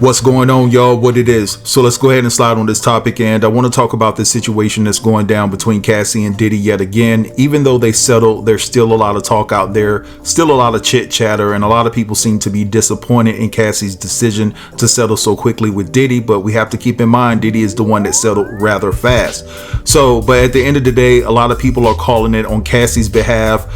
What's going on, y'all? What it is. So let's go ahead and slide on this topic, and I want to talk about this situation that's going down between Cassie and Diddy yet again. Even though they settled, there's still a lot of talk out there, still a lot of chit chatter, and a lot of people seem to be disappointed in Cassie's decision to settle so quickly with Diddy. But we have to keep in mind Diddy is the one that settled rather fast. So, but at the end of the day, a lot of people are calling it on Cassie's behalf,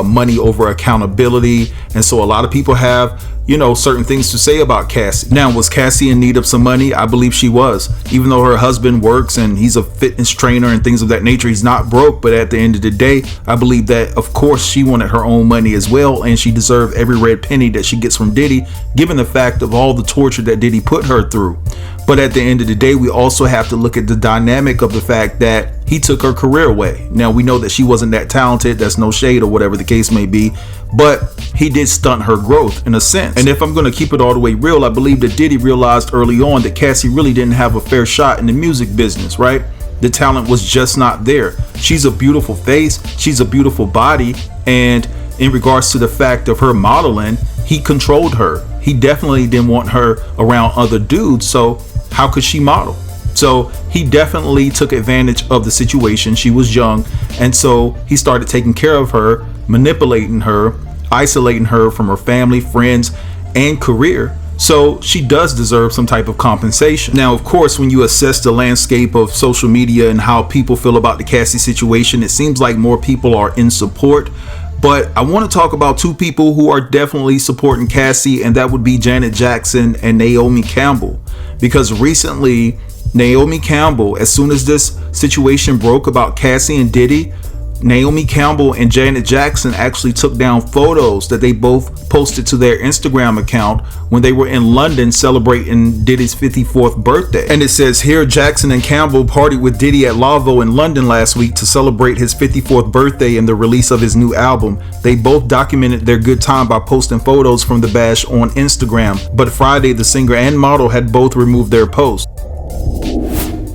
money over accountability, and so a lot of people have, you know, certain things to say about Cassie. Now, was Cassie in need of some money? I believe she was. Even though her husband works and he's a fitness trainer and things of that nature, he's not broke. But at the end of the day, I believe that, of course, she wanted her own money as well, and she deserved every red penny that she gets from Diddy, given the fact of all the torture that Diddy put her through. But at the end of the day, we also have to look at the dynamic of the fact that he took her career away. Now, we know that she wasn't that talented. That's no shade or whatever the case may be, but he did stunt her growth in a sense. And if I'm going to keep it all the way real, I believe that Diddy realized early on that Cassie really didn't have a fair shot in the music business, right? The talent was just not there. She's a beautiful face. She's a beautiful body. And in regards to the fact of her modeling, he controlled her. He definitely didn't want her around other dudes. So how could she model? So he definitely took advantage of the situation. She was young, and so he started taking care of her, manipulating her, isolating her from her family, friends, and career. So she does deserve some type of compensation. Now, of course, when you assess the landscape of social media and how people feel about the Cassie situation, it seems like more people are in support. But I want to talk about two people who are definitely supporting Cassie, and that would be Janet Jackson and Naomi Campbell. Because recently, Naomi Campbell, as soon as this situation broke about Cassie and Diddy, Naomi Campbell and Janet Jackson actually took down photos that they both posted to their Instagram account when they were in London celebrating Diddy's 54th birthday. And it says here, Jackson and Campbell partied with Diddy at Lavo in London last week to celebrate his 54th birthday and the release of his new album. They both documented their good time by posting photos from the bash on Instagram. But Friday, the singer and model had both removed their posts.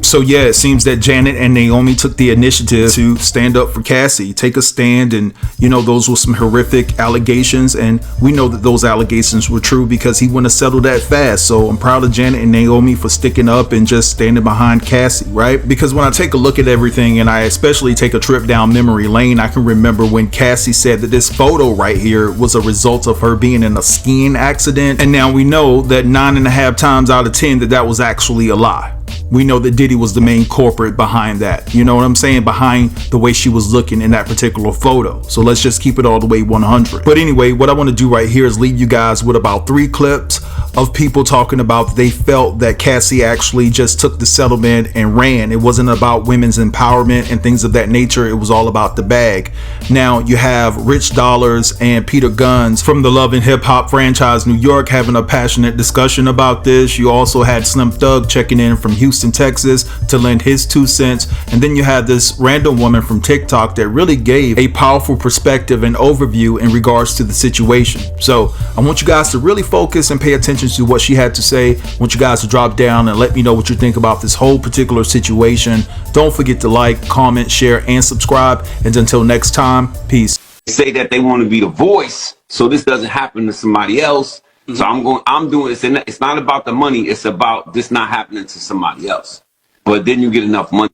So yeah, it seems that Janet and Naomi took the initiative to stand up for Cassie, take a stand, and you know, those were some horrific allegations, and we know that those allegations were true because he wouldn't have settled that fast. So I'm proud of Janet and Naomi for sticking up and just standing behind Cassie, right? Because when I take a look at everything, and I especially take a trip down memory lane, I can remember when Cassie said that this photo right here was a result of her being in a skiing accident, and now we know that 9.5 times out of 10 that was actually a lie. We know that Diddy was the main culprit behind that. You know what I'm saying? Behind the way she was looking in that particular photo. So let's just keep it all the way 100. But anyway, what I want to do right here is leave you guys with about 3 clips of people talking about they felt that Cassie actually just took the settlement and ran. It wasn't about women's empowerment and things of that nature. It was all about the bag. Now you have Rich Dollars and Peter Guns from the Love and Hip Hop franchise New York having a passionate discussion about this. You also had Slim Thug checking in from Houston, Texas to lend his 2 cents. And then you had this random woman from TikTok that really gave a powerful perspective and overview in regards to the situation. So I want you guys to really focus and pay attention to what she had to say. I want you guys to drop down and let me know what you think about this whole particular situation. Don't forget to like, comment, share, and subscribe. And until next time, peace. Say that they want to be the voice so this doesn't happen to somebody else. So I'm doing this, and it's not about the money. It's about this not happening to somebody else. But then you get enough money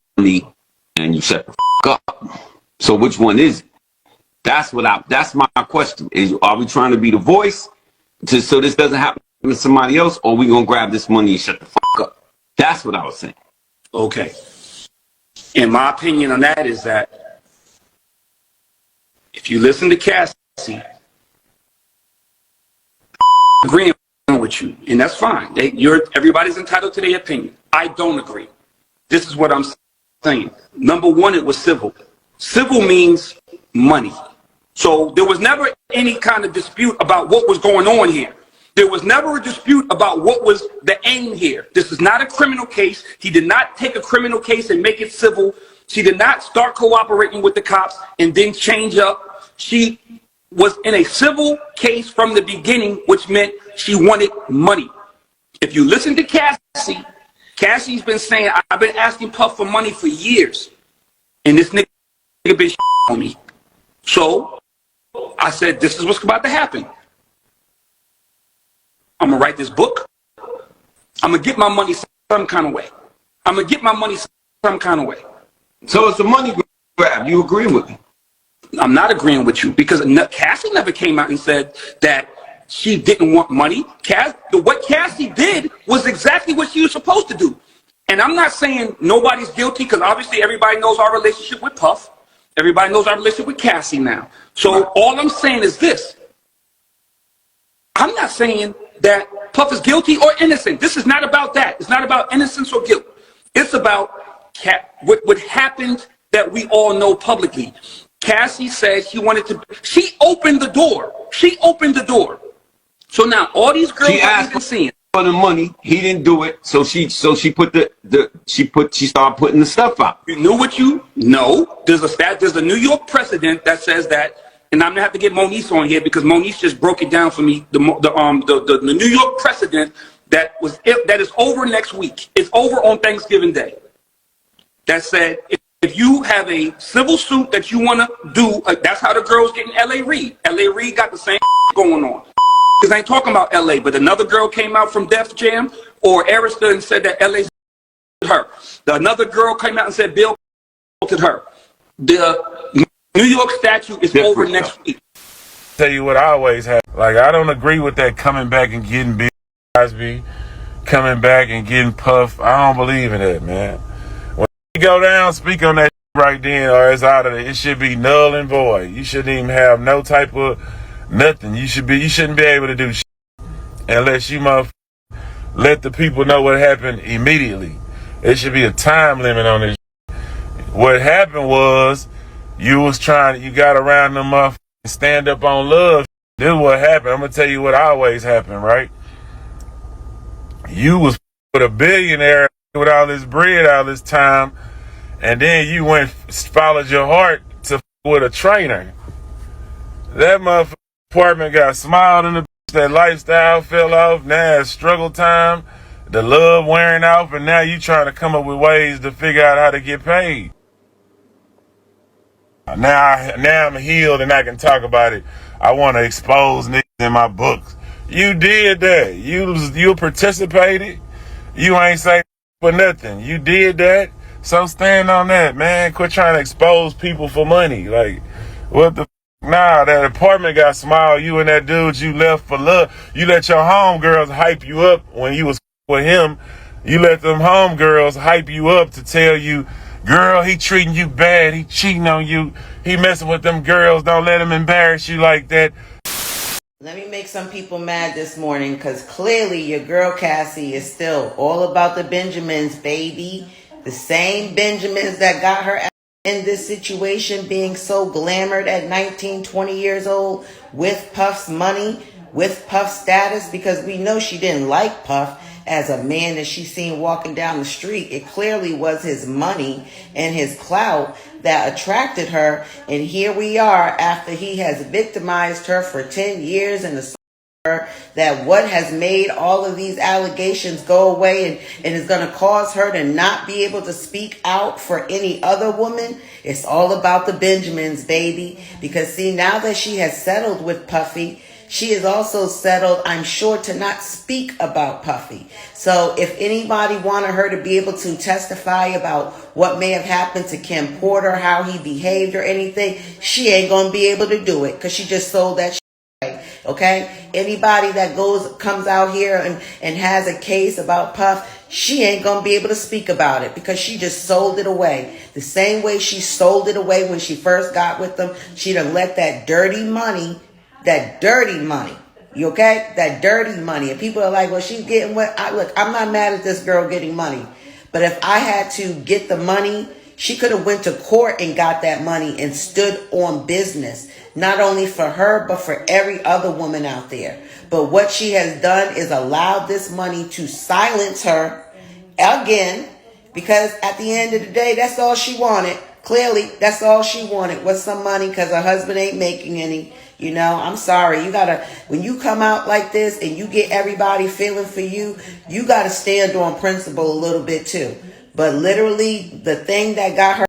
and you shut the up. So which one is it? That's my question. Are we trying to be the voice so this doesn't happen to somebody else, or are we going to grab this money and shut the up? That's what I was saying. Okay. And my opinion on that is that if you listen to Cassie, agreeing with you, and that's fine. Everybody's entitled to their opinion. I don't agree. This is what I'm saying. Number one, it was civil. Civil means money. So there was never any kind of dispute about what was going on here. There was never a dispute about what was the aim here. This is not a criminal case. He did not take a criminal case and make it civil. She did not start cooperating with the cops and then change up. She was in a civil case from the beginning, which meant she wanted money. If you listen to Cassie, Cassie's been saying, I've been asking Puff for money for years, and this nigga been on me. So I said, this is what's about to happen. I'm gonna write this book. I'm going to get my money some kind of way. I'm going to get my money some kind of way. So it's a money grab. You agree with me? I'm not agreeing with you because Cassie never came out and said that she didn't want money. What Cassie did was exactly what she was supposed to do. And I'm not saying nobody's guilty because obviously everybody knows our relationship with Puff. Everybody knows our relationship with Cassie now. So all I'm saying is this. I'm not saying that Puff is guilty or innocent. This is not about that. It's not about innocence or guilt. It's about what happened that we all know publicly. Cassie said she opened the door. She opened the door. So now all these girls that we've been seeing for the money, he didn't do it. So she put she started putting the stuff out. You knew what you know. There's a New York precedent that says that, and I'm gonna have to get Monique on here because Monique just broke it down for me. The New York precedent that is over next week. It's over on Thanksgiving Day. That said, if you have a civil suit that you want to do, that's how the girls get in L.A. Reid. L.A. Reid got the same going on. Because I ain't talking about L.A., but another girl came out from Def Jam or Arista and said that L.A.'s her. Another girl came out and said Bill to her. The New York statute is over next week. Tell you what I always have. Like, I don't agree with that coming back and getting Bill Cosby, coming back and getting Puff. I don't believe in that, man. When you go down, speak on that right then, or it's out of it. It should be null and void. You shouldn't even have no type of nothing. You shouldn't be able to do shit unless you let the people know what happened immediately. There should be a time limit on this. What happened was you got around them motherfuckers stand up on love. This is what happened. I'm gonna tell you what always happened, right? You was with a billionaire with all this bread all this time, and then you followed your heart to with a trainer. That motherfucker apartment got smiled in the bitch, that lifestyle fell off, now it's struggle time, the love wearing off, and now you trying to come up with ways to figure out how to get paid. Now I'm healed and I can talk about it. I want to expose niggas in my books. You did that. You participated. You ain't say for nothing. You did that. So stand on that, man. Quit trying to expose people for money. Like, what the Nah, that apartment got small. You and that dude you left for love. You let your homegirls hype you up when you was with him. You let them homegirls hype you up to tell you, girl, he treating you bad. He cheating on you. He messing with them girls. Don't let him embarrass you like that. Let me make some people mad this morning because clearly your girl Cassie is still all about the Benjamins, baby. The same Benjamins that got her in this situation, being so glamored at 19, 20 years old with Puff's money, with Puff's status, because we know she didn't like Puff as a man that she seen walking down the street. It clearly was his money and his clout that attracted her. And here we are after he has victimized her for 10 years and assaulted her, that what has made all of these allegations go away and is going to cause her to not be able to speak out for any other woman. It's all about the Benjamins, baby. Because see, now that she has settled with Puffy, she is also settled, I'm sure, to not speak about Puffy. So if anybody wanted her to be able to testify about what may have happened to Kim Porter, how he behaved or anything, she ain't going to be able to do it because she just sold that shit. Okay? Anybody that comes out here and has a case about Puff, she ain't going to be able to speak about it because she just sold it away. The same way she sold it away when she first got with them. She done let that dirty money, you okay? That dirty money. And people are like, well, she's getting what? Look, I'm not mad at this girl getting money. But if I had to get the money, she could have went to court and got that money and stood on business. Not only for her, but for every other woman out there. But what she has done is allowed this money to silence her again. Because at the end of the day, that's all she wanted. Clearly, that's all she wanted was some money because her husband ain't making any. You know, I'm sorry. When you come out like this and you get everybody feeling for you, you got to stand on principle a little bit too. But literally, the thing that got her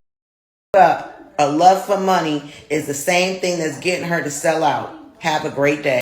up, a love for money, is the same thing that's getting her to sell out. Have a great day.